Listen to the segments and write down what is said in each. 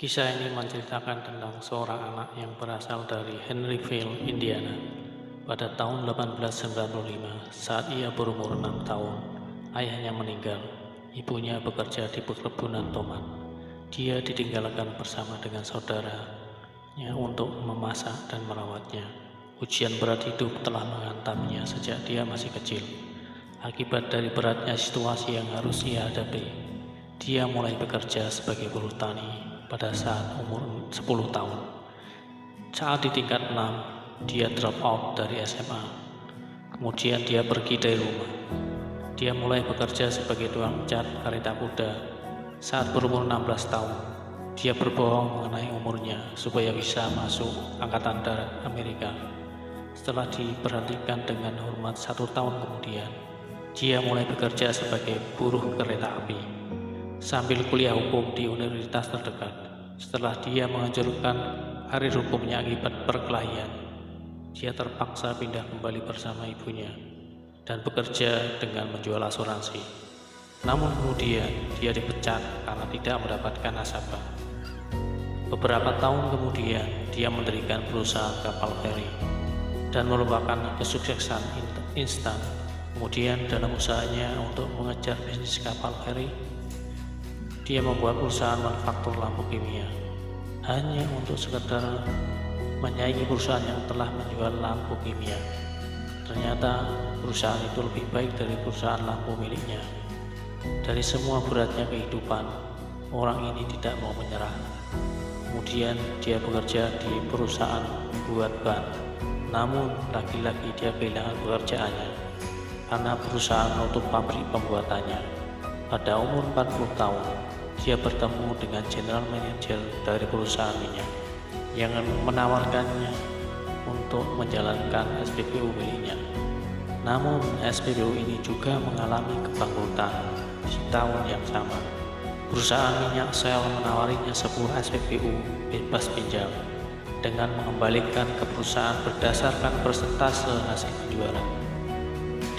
Kisah ini menceritakan tentang seorang anak yang berasal dari Henryville, Indiana. Pada tahun 1895, saat ia berumur 6 tahun, ayahnya meninggal. Ibunya bekerja di perkebunan tomat. Dia ditinggalkan bersama dengan saudaranya untuk memasak dan merawatnya. Ujian berat hidup telah menghantamnya sejak dia masih kecil. Akibat dari beratnya situasi yang harus ia hadapi, dia mulai bekerja sebagai buruh tani pada saat umur 10 tahun. Saat di tingkat 6, dia drop out dari SMA. Kemudian dia pergi dari rumah. Dia mulai bekerja sebagai tukang cat kereta kuda. Saat berumur 16 tahun, dia berbohong mengenai umurnya supaya bisa masuk Angkatan Darat Amerika. Setelah diberhentikan dengan hormat 1 tahun kemudian, dia mulai bekerja sebagai buruh kereta api sambil kuliah hukum di universitas terdekat. Setelah dia menghancurkan karir hukumnya akibat perkelahian, dia terpaksa pindah kembali bersama ibunya dan bekerja dengan menjual asuransi. Namun kemudian dia dipecat karena tidak mendapatkan nasabah. Beberapa tahun kemudian dia mendirikan perusahaan kapal feri dan merupakan kesuksesan instan. Kemudian dalam usahanya untuk mengejar bisnis kapal feri, dia membuat perusahaan manufaktur lampu kimia hanya untuk sekedar menyaingi perusahaan yang telah menjual lampu kimia. Ternyata perusahaan itu lebih baik dari perusahaan lampu miliknya. Dari semua beratnya kehidupan, orang ini tidak mau menyerah. Kemudian dia bekerja di perusahaan buat ban. Namun lagi-lagi dia kehilangan pekerjaannya karena perusahaan menutup pabrik pembuatannya. Pada umur 40 tahun, dia bertemu dengan general manager dari perusahaan minyak yang menawarkannya untuk menjalankan SPBU miliknya. Namun SPBU ini juga mengalami kebangkrutan di tahun yang sama. Perusahaan minyak Shell menawarinya sebuah SPBU bebas pinjam dengan mengembalikan ke perusahaan berdasarkan persentase hasil penjualan.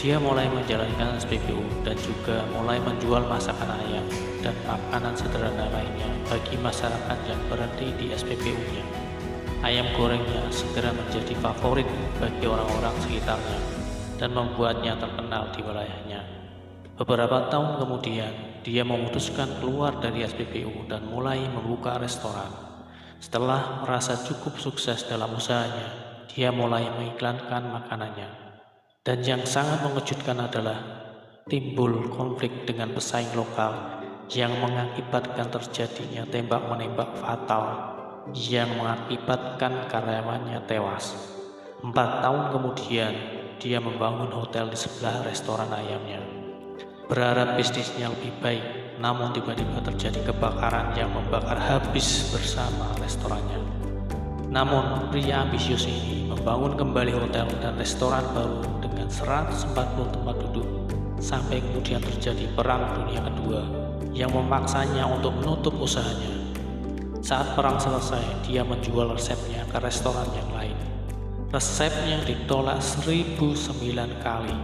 Dia mulai menjalankan SPBU dan juga mulai menjual masakan ayam dan makanan sederhana lainnya bagi masyarakat yang berhenti di SPBU-nya. Ayam gorengnya segera menjadi favorit bagi orang-orang sekitarnya dan membuatnya terkenal di wilayahnya. Beberapa tahun kemudian, dia memutuskan keluar dari SPBU dan mulai membuka restoran. Setelah merasa cukup sukses dalam usahanya, dia mulai mengiklankan makanannya. Dan yang sangat mengejutkan adalah timbul konflik dengan pesaing lokal yang mengakibatkan terjadinya tembak-menembak fatal yang mengakibatkan karyawannya tewas. 4 tahun kemudian, dia membangun hotel di sebelah restoran ayamnya, berharap bisnisnya lebih baik. Namun tiba-tiba terjadi kebakaran yang membakar habis bersama restorannya. Namun pria ambisius ini membangun kembali hotel dan restoran baru dengan 140 tempat duduk sampai kemudian terjadi Perang Dunia Kedua yang memaksanya untuk menutup usahanya. Saat perang selesai, dia menjual resepnya ke restoran yang lain. Resepnya ditolak 1009 kali.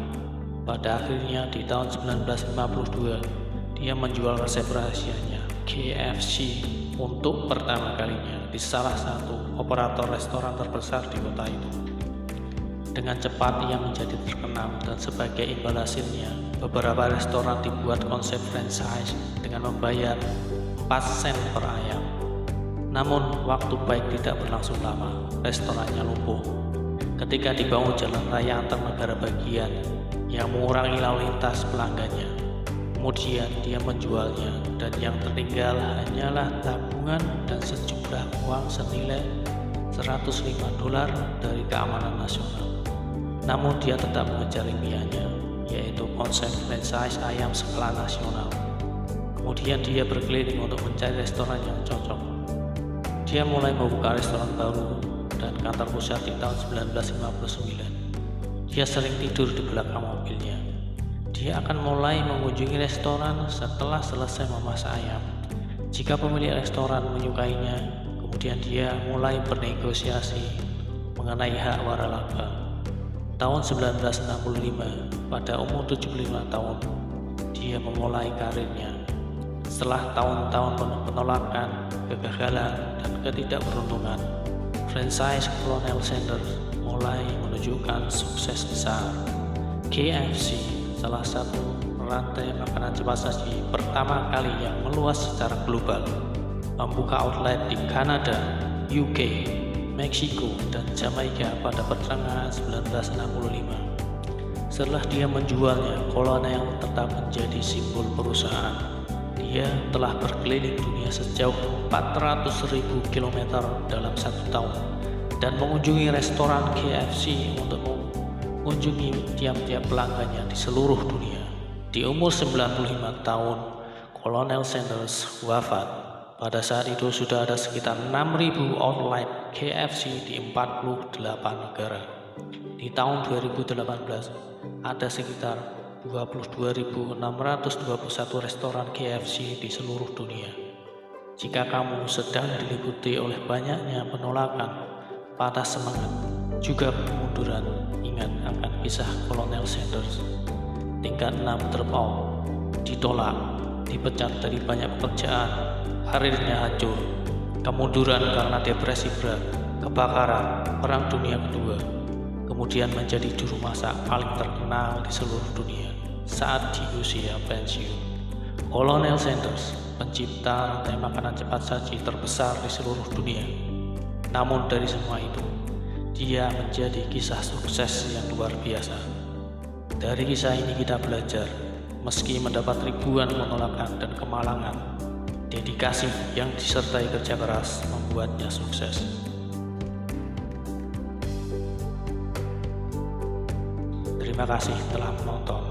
Pada akhirnya di tahun 1952, dia menjual resep rahasianya KFC untuk pertama kalinya di salah satu operator restoran terbesar di kota itu. Dengan cepat ia menjadi terkenal dan sebagai imbal hasilnya, beberapa restoran dibuat konsep franchise dengan membayar 4 sen per ayam. Namun waktu baik tidak berlangsung lama, restorannya lumpuh. Ketika dibangun jalan raya antar negara bagian yang mengurangi lalu lintas pelanggannya, kemudian dia menjualnya dan yang tertinggal hanyalah tabungan dan sejumlah uang senilai $105 dari keamanan nasional. Namun dia tetap mengejar impiannya, yaitu konsep franchise ayam skala nasional. Kemudian dia berkeliling untuk mencari restoran yang cocok. Dia mulai membuka restoran baru dan kantor pusat di tahun 1959. Dia sering tidur di belakang mobilnya. Dia akan mulai mengunjungi restoran setelah selesai memasak ayam. Jika pemilik restoran menyukainya, kemudian dia mulai bernegosiasi mengenai hak waralaba. Tahun 1965, pada umur 75 tahun, dia memulai karirnya. Setelah tahun-tahun penuh penolakan, kegagalan dan ketidakberuntungan, franchise Colonel Sanders mulai menunjukkan sukses besar. KFC, salah satu rantai makanan cepat saji pertama kali yang meluas secara global, membuka outlet di Kanada, UK, Meksiko, dan Jamaika pada pertengahan 1965. Setelah dia menjualnya, Colonel tetap menjadi simbol perusahaan. Dia telah berkeliling dunia sejauh 400.000 km dalam 1 tahun dan mengunjungi restoran KFC untuk mengunjungi tiap-tiap pelanggannya di seluruh dunia. Di umur 95 tahun, Colonel Sanders wafat. Pada saat itu sudah ada sekitar 6.000 outlet KFC di 48 negara. Di tahun 2018, ada sekitar 22.621 restoran KFC di seluruh dunia. Jika kamu sedang diliputi oleh banyaknya penolakan, patah semangat, juga kemunduran, ingat akan kisah Colonel Sanders. Tingkat 6 drop out, ditolak, dipecat dari banyak pekerjaan, karirnya hancur, kemunduran karena depresi berat, kebakaran, Perang Dunia Kedua, kemudian menjadi juru masak paling terkenal di seluruh dunia saat di usia pensiun. Colonel Sanders, pencipta rantai makanan cepat saji terbesar di seluruh dunia. Namun dari semua itu, dia menjadi kisah sukses yang luar biasa. Dari kisah ini kita belajar, meski mendapat ribuan penolakan dan kemalangan, dedikasi yang disertai kerja keras membuatnya sukses. Terima kasih telah menonton.